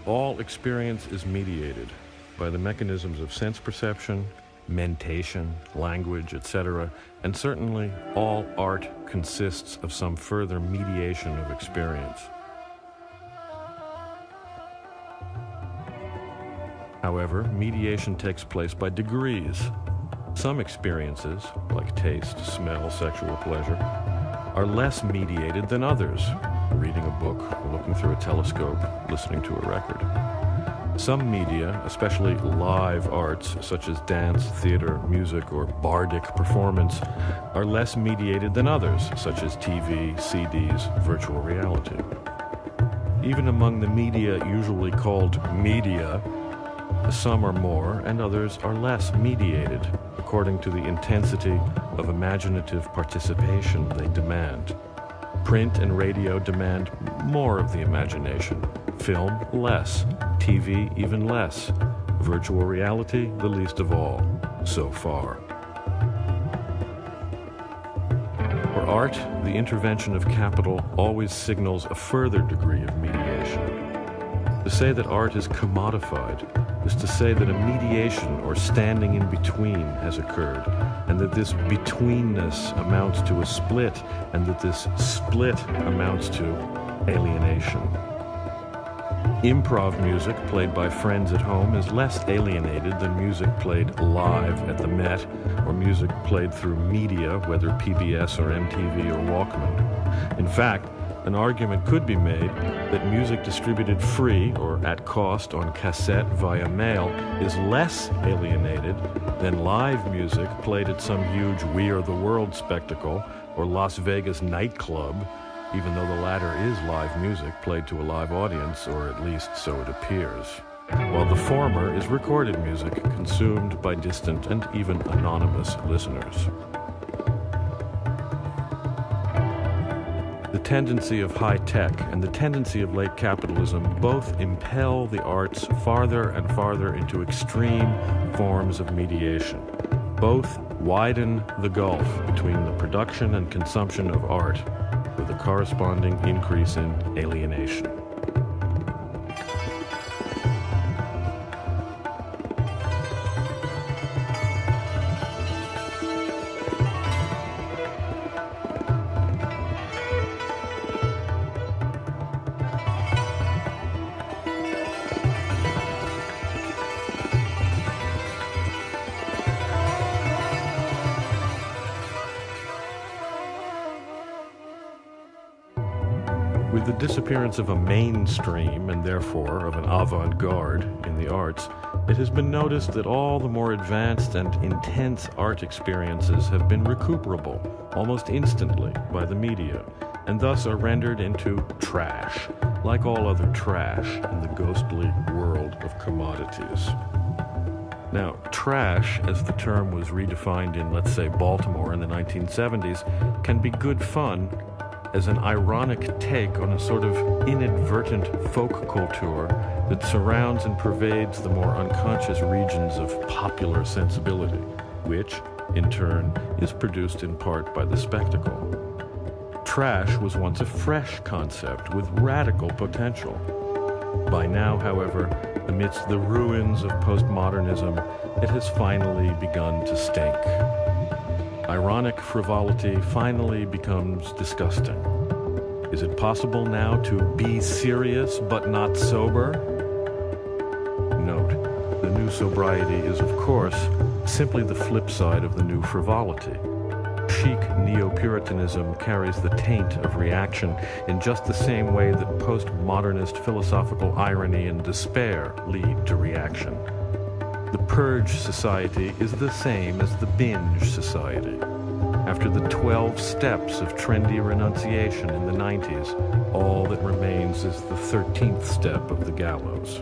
all experience is mediated by the mechanisms of sense perception, mentation, language, etc., and certainly all art consists of some further mediation of experience. However, mediation takes place by degrees. Some experiences, like taste, smell, sexual pleasure, are less mediated than others, reading a book, looking through a telescope, listening to a record. Some media, especially live arts such as dance, theater, music, or bardic performance, are less mediated than others, such as TV, CDs, virtual reality. Even among the media usually called media, some are more and others are less mediated, according to the intensity of imaginative participation they demand. Print and radio demand more of the imagination, film less, TV even less, virtual reality the least of all, so far. For art, the intervention of capital always signals a further degree of mediation. To say that art is commodified is to say that a mediation or standing in between has occurred, and that this betweenness amounts to a split, and that this split amounts to alienation. Improv music played by friends at home is less alienated than music played live at the Met, or music played through media, whether PBS or MTV or Walkman. In fact, an argument could be made that music distributed free or at cost on cassette via mail is less alienated than live music played at some huge We Are the World spectacle or Las Vegas nightclub, even though the latter is live music played to a live audience, or at least so it appears, while the former is recorded music consumed by distant and even anonymous listeners. The tendency of high tech and the tendency of late capitalism both impel the arts farther and farther into extreme forms of mediation. Both widen the gulf between the production and consumption of art, with a corresponding increase in alienation. With the disappearance of a mainstream, and therefore of an avant-garde in the arts, it has been noticed that all the more advanced and intense art experiences have been recuperable almost instantly by the media, and thus are rendered into trash, like all other trash in the ghostly world of commodities. Now, trash, as the term was redefined in, let's say, Baltimore in the 1970s, can be good fun as an ironic take on a sort of inadvertent folk culture that surrounds and pervades the more unconscious regions of popular sensibility, which, in turn, is produced in part by the spectacle. Trash was once a fresh concept with radical potential. By now, however, amidst the ruins of postmodernism, it has finally begun to stink. Ironic frivolity finally becomes disgusting. Is it possible now to be serious but not sober? Note, the new sobriety is, of course, simply the flip side of the new frivolity. Chic neo-Puritanism carries the taint of reaction in just the same way that postmodernist philosophical irony and despair lead to reaction. The purge society is the same as the binge society. After the 12 steps of trendy renunciation in the 90s, all that remains is the 13th step of the gallows.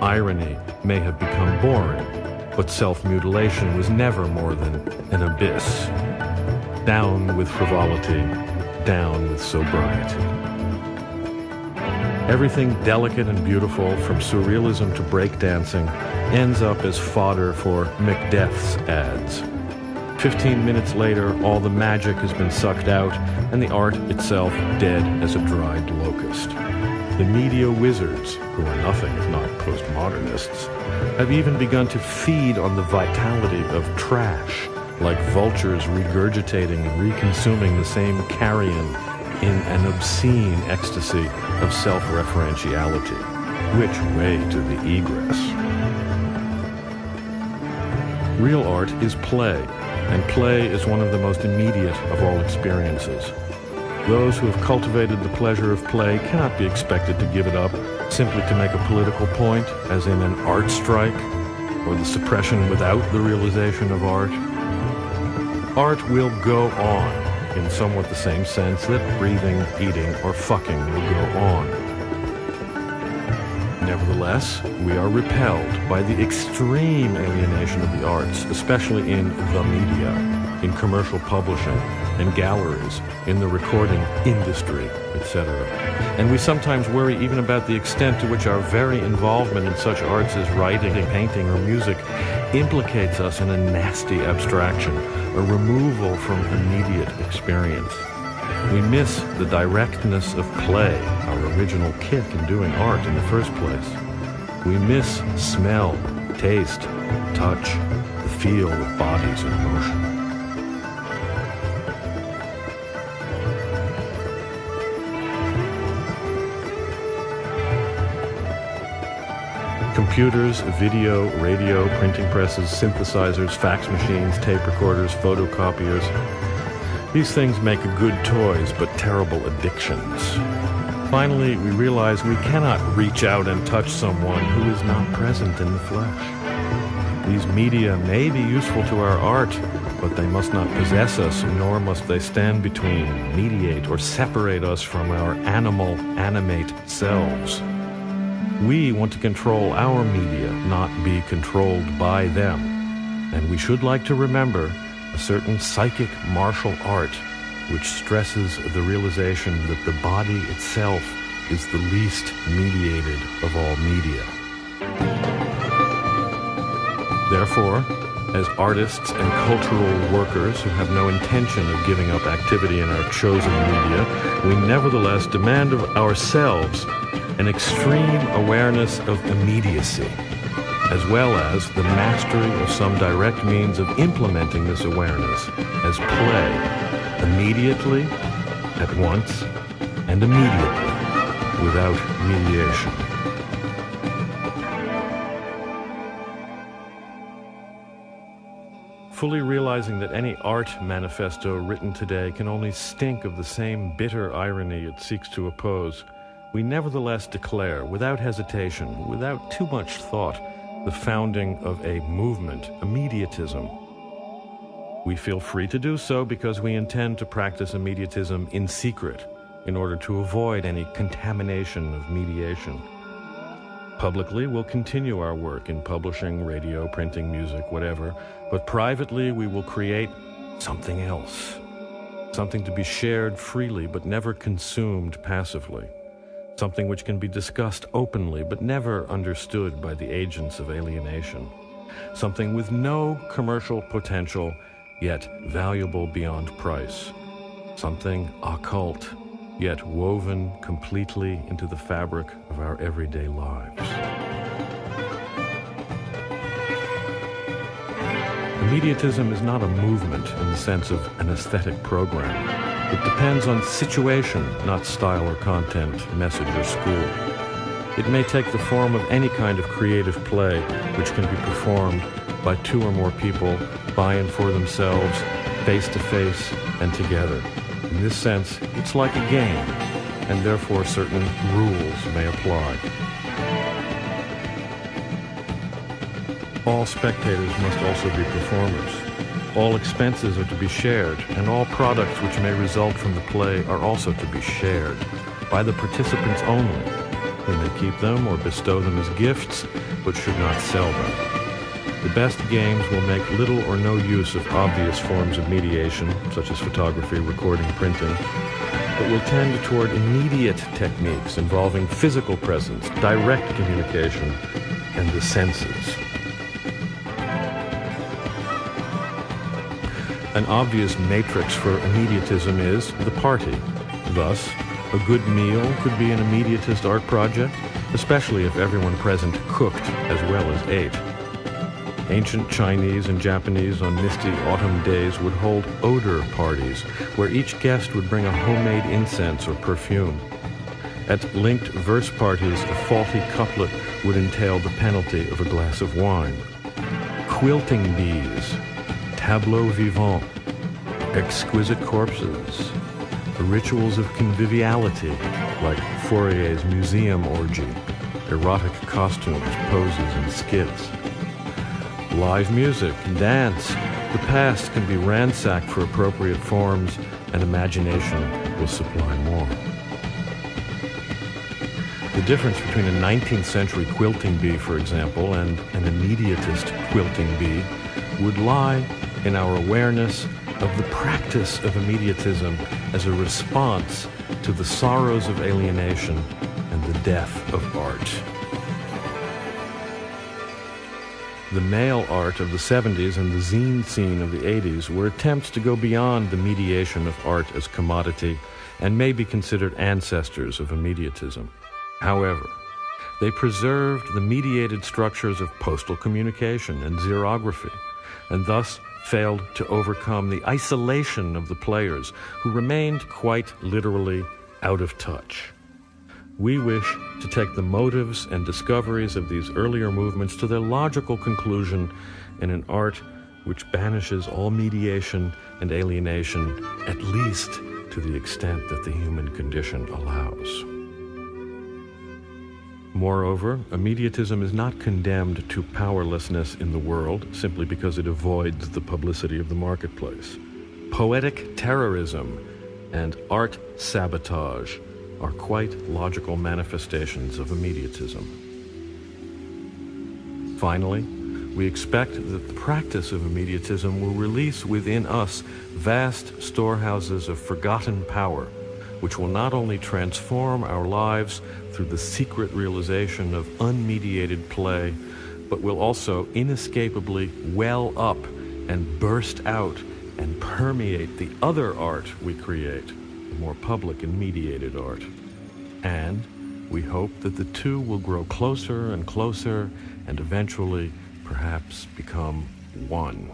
Irony may have become boring, but self-mutilation was never more than an abyss. Down with frivolity, down with sobriety. Everything delicate and beautiful, from surrealism to breakdancing, ends up as fodder for McDeath's ads. 15 minutes later, all the magic has been sucked out, and the art itself dead as a dried locust. The media wizards, who are nothing if not postmodernists, have even begun to feed on the vitality of trash, like vultures regurgitating and reconsuming the same carrion in an obscene ecstasy of self-referentiality. Which way to the egress? Real art is play, and play is one of the most immediate of all experiences. Those who have cultivated the pleasure of play cannot be expected to give it up simply to make a political point, as in an art strike, or the suppression without the realization of art. Art will go on, in somewhat the same sense that breathing, eating, or fucking will go on. Nevertheless, we are repelled by the extreme alienation of the arts, especially in the media, in commercial publishing, and galleries, in the recording industry, etc. And we sometimes worry even about the extent to which our very involvement in such arts as writing, painting, or music implicates us in a nasty abstraction, a removal from immediate experience. We miss the directness of play, our original kick in doing art in the first place. We miss smell, taste, touch, the feel of bodies in motion. Computers, video, radio, printing presses, synthesizers, fax machines, tape recorders, photocopiers. These things make good toys, but terrible addictions. Finally, we realize we cannot reach out and touch someone who is not present in the flesh. These media may be useful to our art, but they must not possess us, nor must they stand between, mediate, or separate us from our animal, animate selves. We want to control our media, not be controlled by them. And we should like to remember a certain psychic martial art which stresses the realization that the body itself is the least mediated of all media. Therefore, as artists and cultural workers who have no intention of giving up activity in our chosen media, we nevertheless demand of ourselves an extreme awareness of immediacy, as well as the mastery of some direct means of implementing this awareness as play, immediately, at once, and immediately, without mediation. Fully realizing that any art manifesto written today can only stink of the same bitter irony it seeks to oppose, we nevertheless declare, without hesitation, without too much thought, the founding of a movement, Immediatism. We feel free to do so because we intend to practice Immediatism in secret in order to avoid any contamination of mediation. Publicly, we'll continue our work in publishing, radio, printing, music, whatever, but privately we will create something else, something to be shared freely but never consumed passively. Something which can be discussed openly but never understood by the agents of alienation. Something with no commercial potential, yet valuable beyond price. Something occult, yet woven completely into the fabric of our everyday lives. Immediatism is not a movement in the sense of an aesthetic program. It depends on situation, not style or content, message or school. It may take the form of any kind of creative play which can be performed by two or more people, by and for themselves, face to face and together. In this sense, it's like a game, and therefore certain rules may apply. All spectators must also be performers. All expenses are to be shared, and all products which may result from the play are also to be shared, by the participants only, who may keep them or bestow them as gifts, but should not sell them. The best games will make little or no use of obvious forms of mediation, such as photography, recording, printing, but will tend toward immediate techniques involving physical presence, direct communication, and the senses. An obvious matrix for immediatism is the party. Thus, A good meal could be an immediatist art project, especially if everyone present cooked as well as ate. Ancient Chinese and Japanese on misty autumn days would hold odor parties, where each guest would bring a homemade incense or perfume. At linked verse parties, a faulty couplet would entail the penalty of a glass of wine. Quilting bees, tableaux vivants, exquisite corpses, rituals of conviviality like Fourier's museum orgy, erotic costumes, poses, and skits. Live music and dance. The past can be ransacked for appropriate forms, and imagination will supply more. The difference between a 19th century quilting bee, for example, and an immediatist quilting bee would lie in our awareness of the practice of immediatism as a response to the sorrows of alienation and the death of art. The mail art of the 70s and the zine scene of the 80s were attempts to go beyond the mediation of art as commodity and may be considered ancestors of immediatism. However, they preserved the mediated structures of postal communication and xerography, and thus failed to overcome the isolation of the players, who remained quite literally out of touch. We wish to take the motives and discoveries of these earlier movements to their logical conclusion in an art which banishes all mediation and alienation, at least to the extent that the human condition allows. Moreover, immediatism is not condemned to powerlessness in the world simply because it avoids the publicity of the marketplace. Poetic terrorism and art sabotage are quite logical manifestations of immediatism. Finally, we expect that the practice of immediatism will release within us vast storehouses of forgotten power, which will not only transform our lives through the secret realization of unmediated play, but will also inescapably well up and burst out and permeate the other art we create, the more public and mediated art. And we hope that the two will grow closer and closer and eventually perhaps become one.